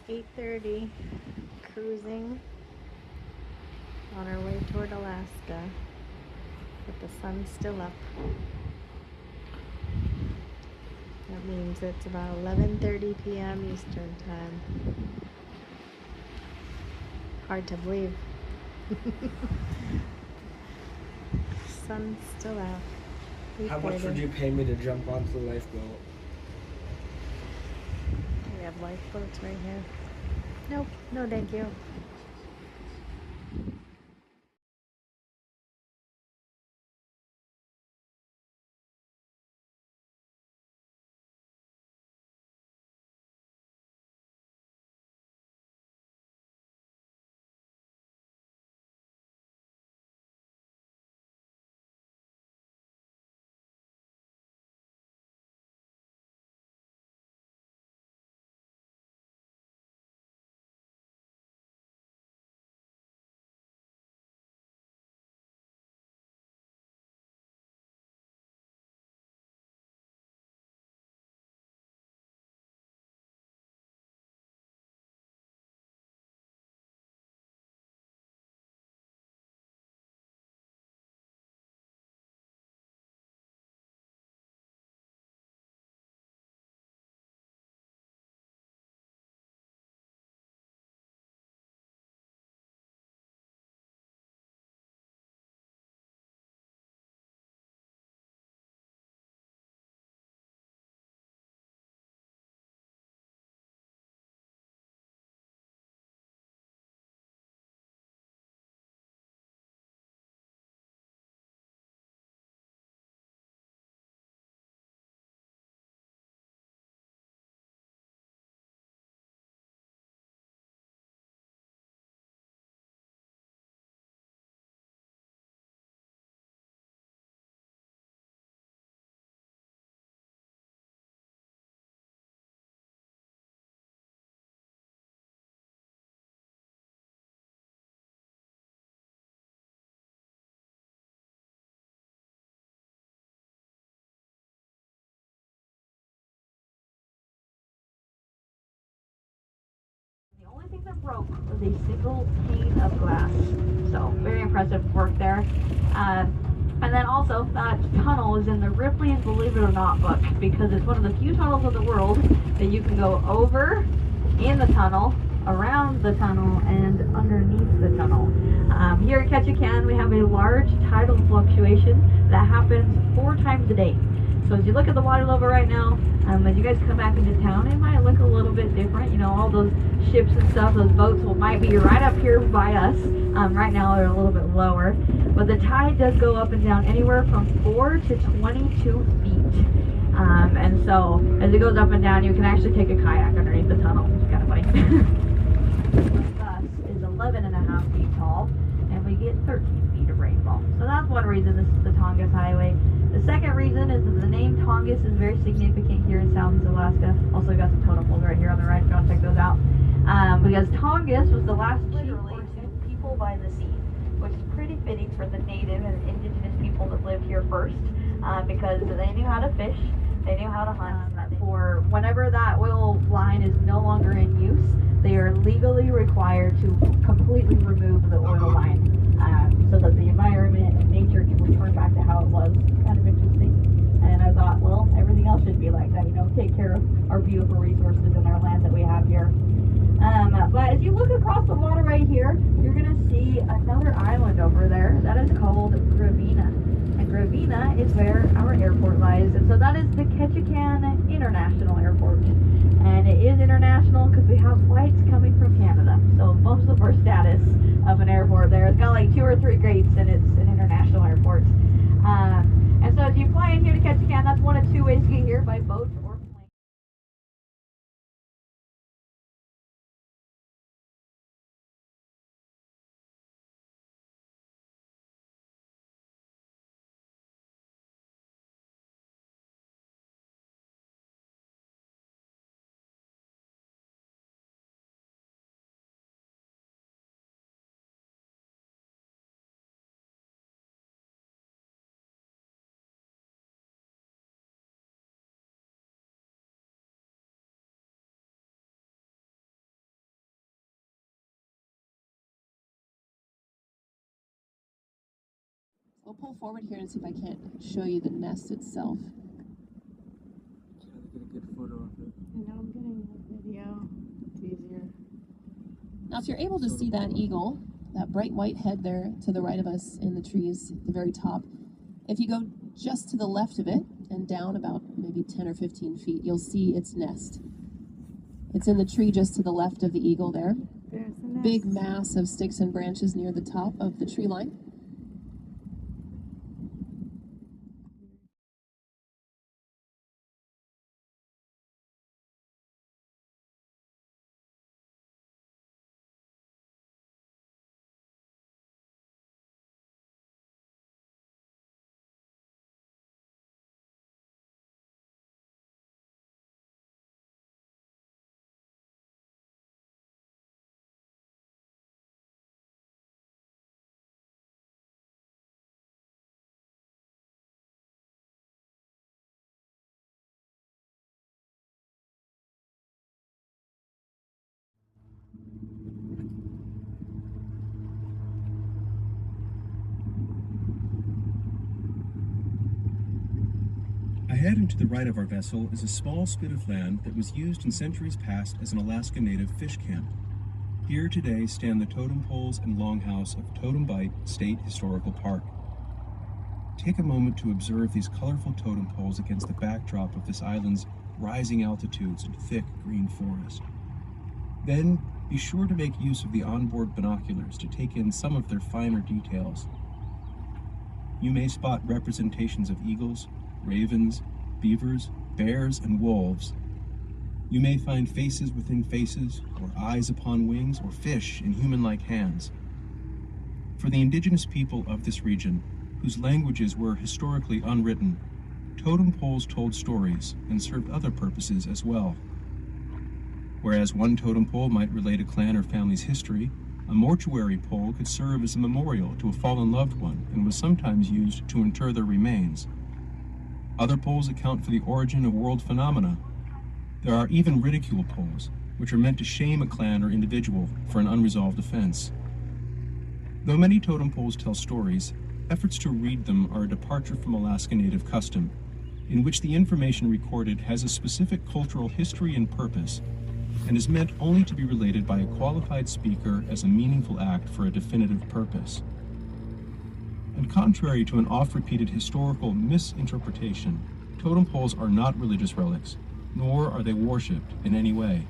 8:30, cruising on our way toward Alaska, but the sun's still up. That means it's about 11:30 p.m. Eastern time. Hard to believe. Sun's still out. How much would you pay me to jump onto the lifeboat? We have lifeboats right here. Nope, no thank you. The only thing that broke was a single pane of glass. So very impressive work there. And then also that tunnel is in the Ripley and Believe It or Not book because it's one of the few tunnels in the world that you can go over in the tunnel, around the tunnel, and underneath the tunnel. Here at Ketchikan, we have a large tidal fluctuation that happens 4 times a day. So as you look at the water level right now, as you guys come back into town, it might look a little bit different. You know, all those ships and stuff, those boats might be right up here by us. Right now they're a little bit lower. But the tide does go up and down anywhere from 4 to 22 feet. And so as it goes up and down, you can actually take a kayak underneath the tunnel, which is kind of funny. Bus is 11.5 feet tall, and we get 13 feet of rainfall. So that's one reason this is the Tongass Highway. The second reason is that the name Tongass is very significant here in Southeast Alaska. Also, we got some totem poles right here on the right if you want to check those out. Because Tongass was the last literally people by the sea, which is pretty fitting for the native and indigenous people that lived here first, because they knew how to fish, they knew how to hunt. For whenever that oil line is no longer in use, they are legally required to completely remove the oil line, so that the environment and nature can return back to how it was. Kind of interesting. And I thought, well, everything else should be like that, you know, take care of our beautiful resources and our land that we have here. But as you look across the water right here, you're going to see another island over there. That is called Gravina. And Gravina is where our airport lies. And so that is the Ketchikan International Airport. And it is international because we have flights coming from Canada. So most of our status of an airport there, it's got like 2 or 3 grades, and it's an international airport. And so as you fly in here to Ketchikan, that's one of 2 ways to get here, by boat or We'll pull forward here and see if I can't show you the nest itself. Try to get a good photo of it. I know I'm getting the video. It's easier. Now, if you're able to see that eagle, that bright white head there to the right of us in the trees at the very top, if you go just to the left of it and down about maybe 10 or 15 feet, you'll see its nest. It's in the tree just to the left of the eagle there. There's the nest. Big mass of sticks and branches near the top of the tree line. Ahead and to the right of our vessel is a small spit of land that was used in centuries past as an Alaska Native fish camp. Here today stand the totem poles and longhouse of Totem Bight State Historical Park. Take a moment to observe these colorful totem poles against the backdrop of this island's rising altitudes and thick green forest. Then be sure to make use of the onboard binoculars to take in some of their finer details. You may spot representations of eagles, ravens, beavers, bears, and wolves. You may find faces within faces, or eyes upon wings, or fish in human-like hands. For the indigenous people of this region, whose languages were historically unwritten, totem poles told stories and served other purposes as well. Whereas one totem pole might relate a clan or family's history, a mortuary pole could serve as a memorial to a fallen loved one and was sometimes used to inter their remains. Other poles account for the origin of world phenomena. There are even ridicule poles, which are meant to shame a clan or individual for an unresolved offense. Though many totem poles tell stories, efforts to read them are a departure from Alaska Native custom, in which the information recorded has a specific cultural history and purpose, and is meant only to be related by a qualified speaker as a meaningful act for a definitive purpose. And contrary to an oft-repeated historical misinterpretation, totem poles are not religious relics, nor are they worshipped in any way.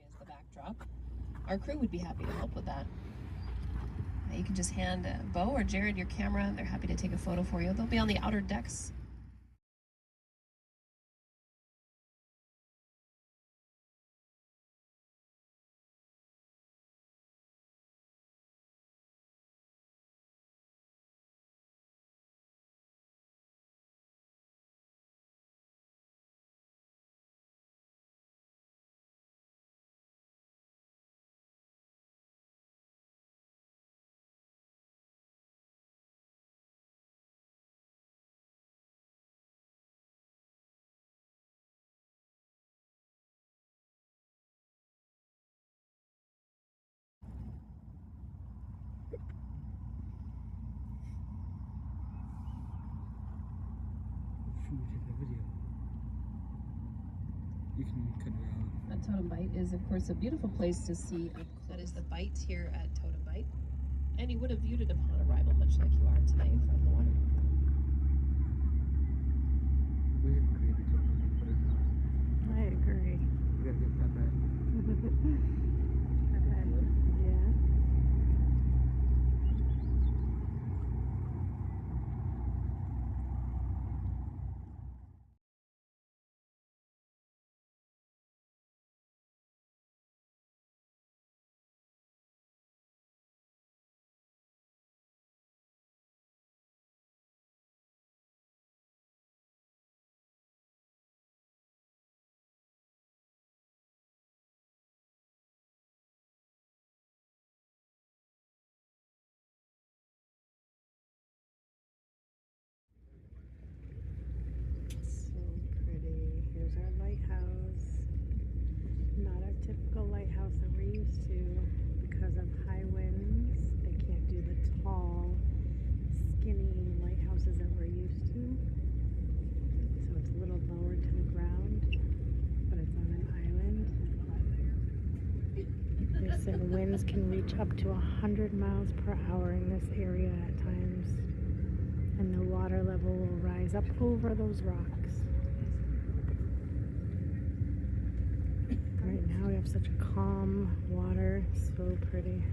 As the backdrop. Our crew would be happy to help with that. You can just hand Bo or Jared your camera. They're happy to take a photo for you. They'll be on the outer decks Should we take a video? You can cut it out. That Totem Bight is, of course, a beautiful place to see. That is the Bight here at Totem Bight. And you would have viewed it upon arrival, much like you are today from the water. We didn't create a totem, but it's not. I agree. We gotta get that back. winds can reach up to 100 miles per hour in this area at times, and the water level will rise up over those rocks. Right now we have such calm water, so pretty.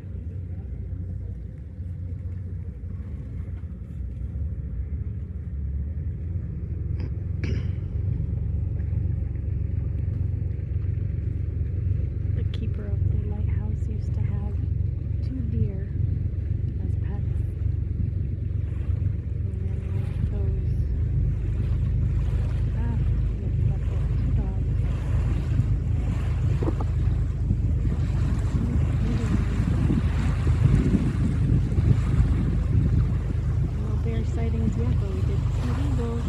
The keeper of the lighthouse used to have 2 deer as pets. And then one of those, yes, that's all, 2 dogs. No bear sightings yet, but we did see eagles.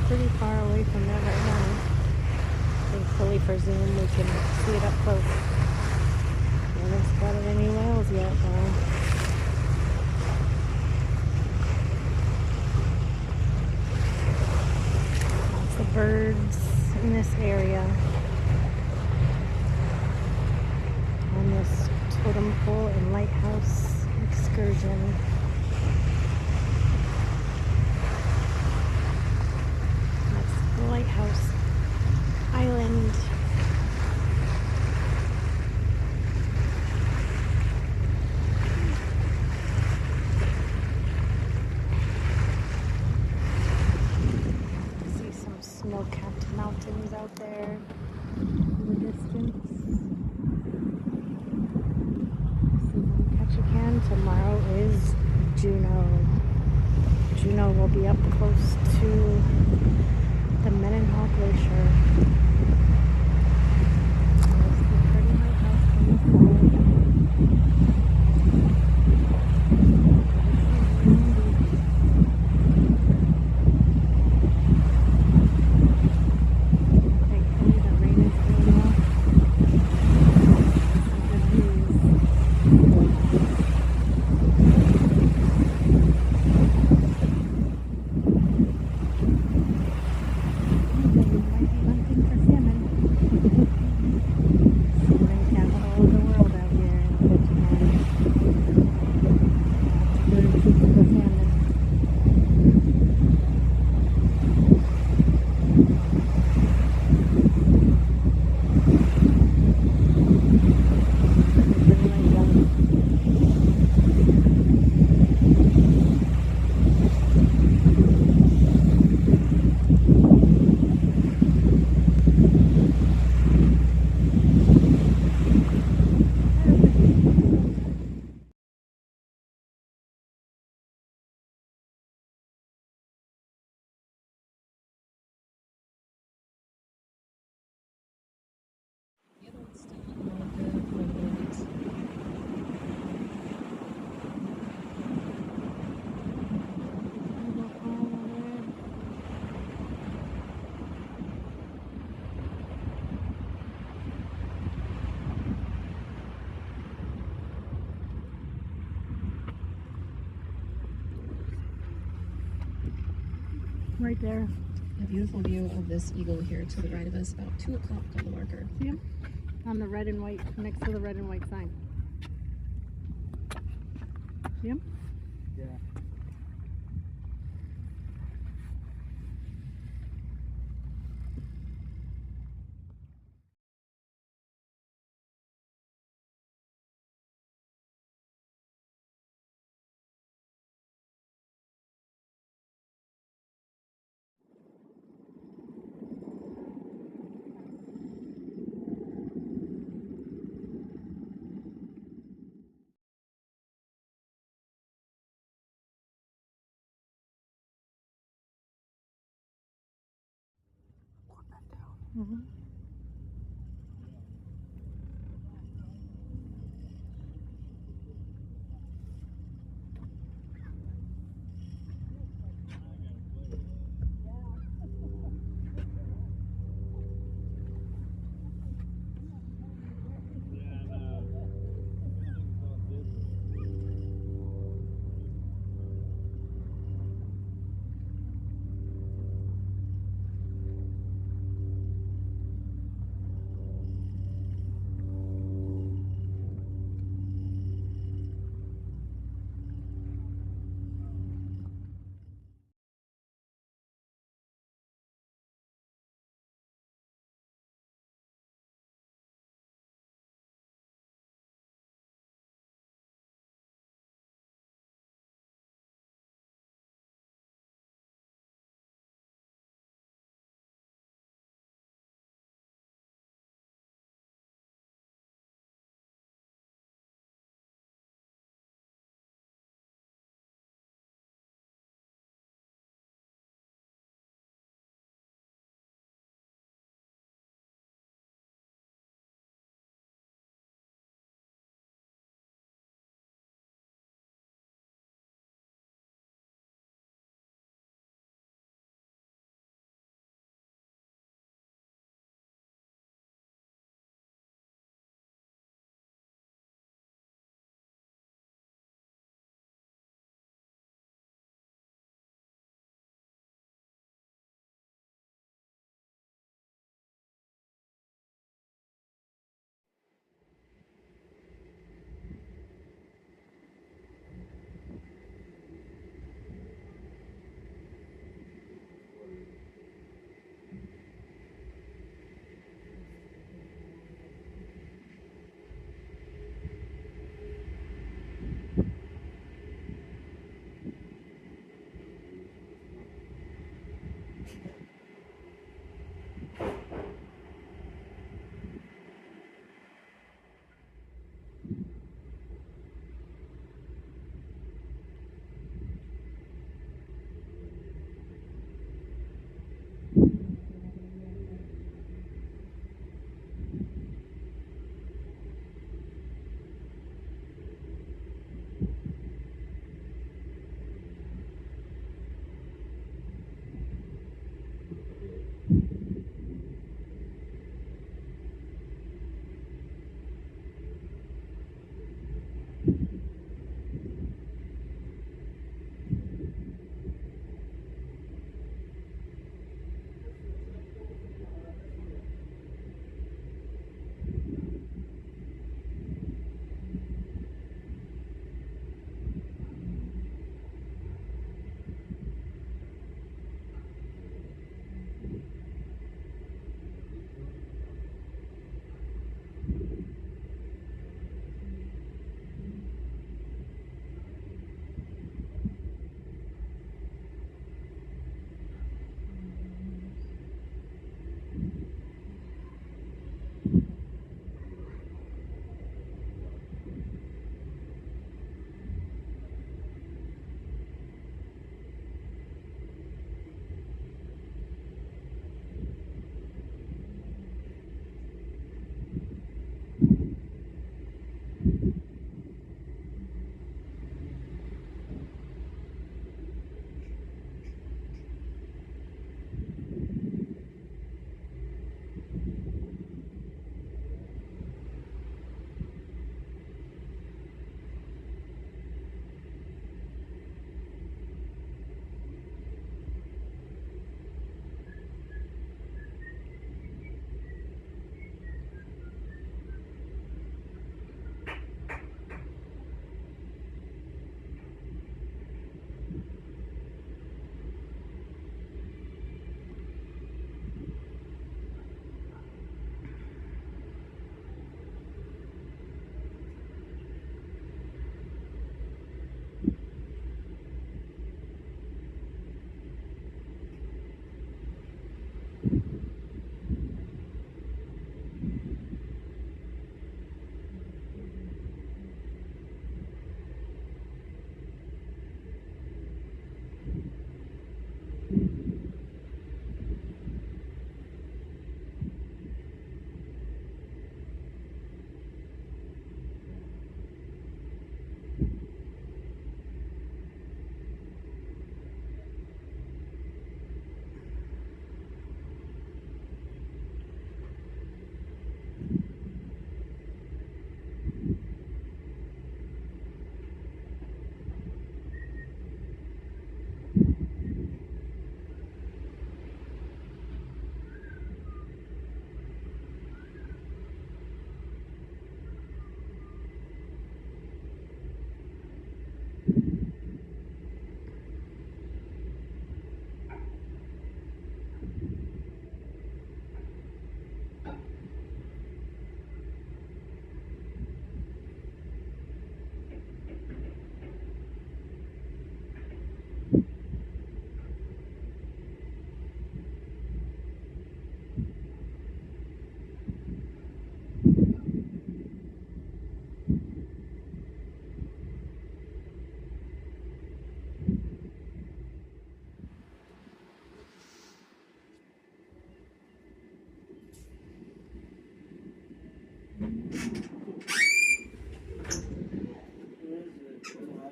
Pretty far away from there right now. Thankfully for Zoom, we can see it up close. We haven't spotted any whales yet, though. Lots of birds in this area. On this totem pole and lighthouse excursion. Lighthouse Island. See some snow-capped mountains out there in the distance. This is in Ketchikan. Tomorrow is Juneau. Juneau will be up close to the Mendenhall Glacier. There's the pretty lighthouse from the side. Thankfully the rain is going off. Some good news. Right there. A beautiful view of this eagle here to the right of us, about 2 o'clock on the marker. See him? On the red and white, next to the red and white sign. See him? Yeah. Mm-hmm.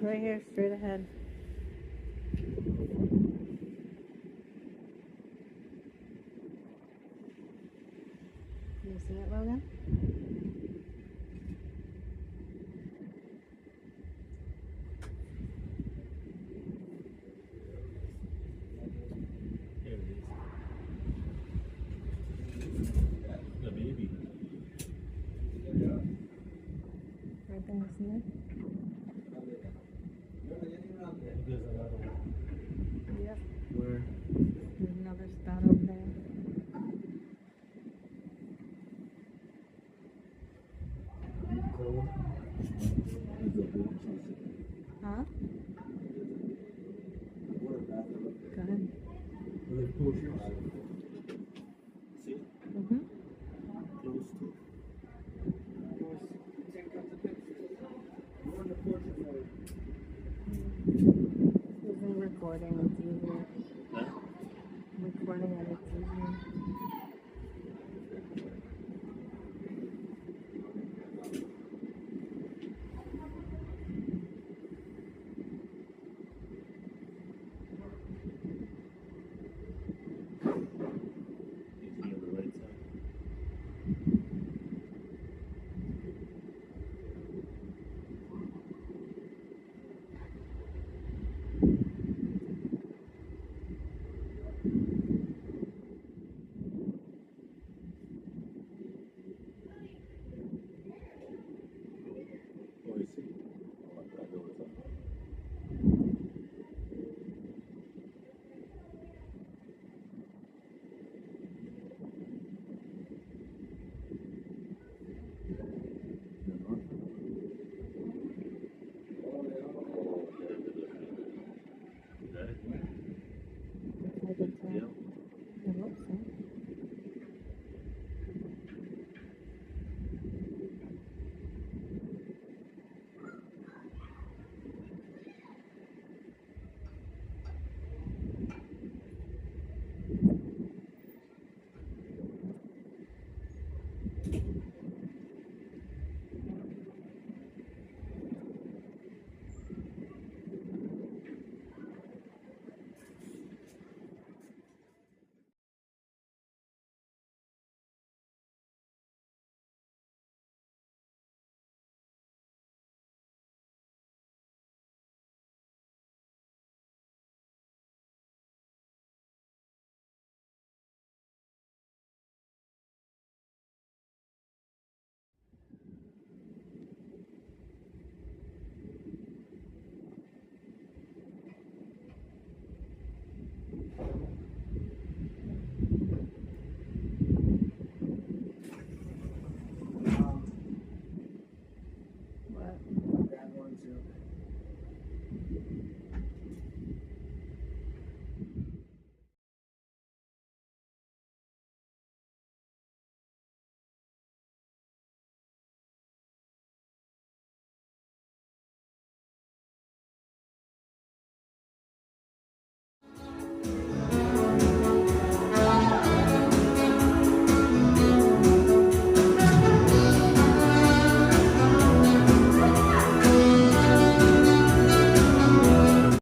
Right here, straight ahead. You see it, Logan? There it is. The baby. Right there, see it? There's another one. Yep. Where? There's another spot over there. Cold. Huh? Go ahead. Where the pool shoes?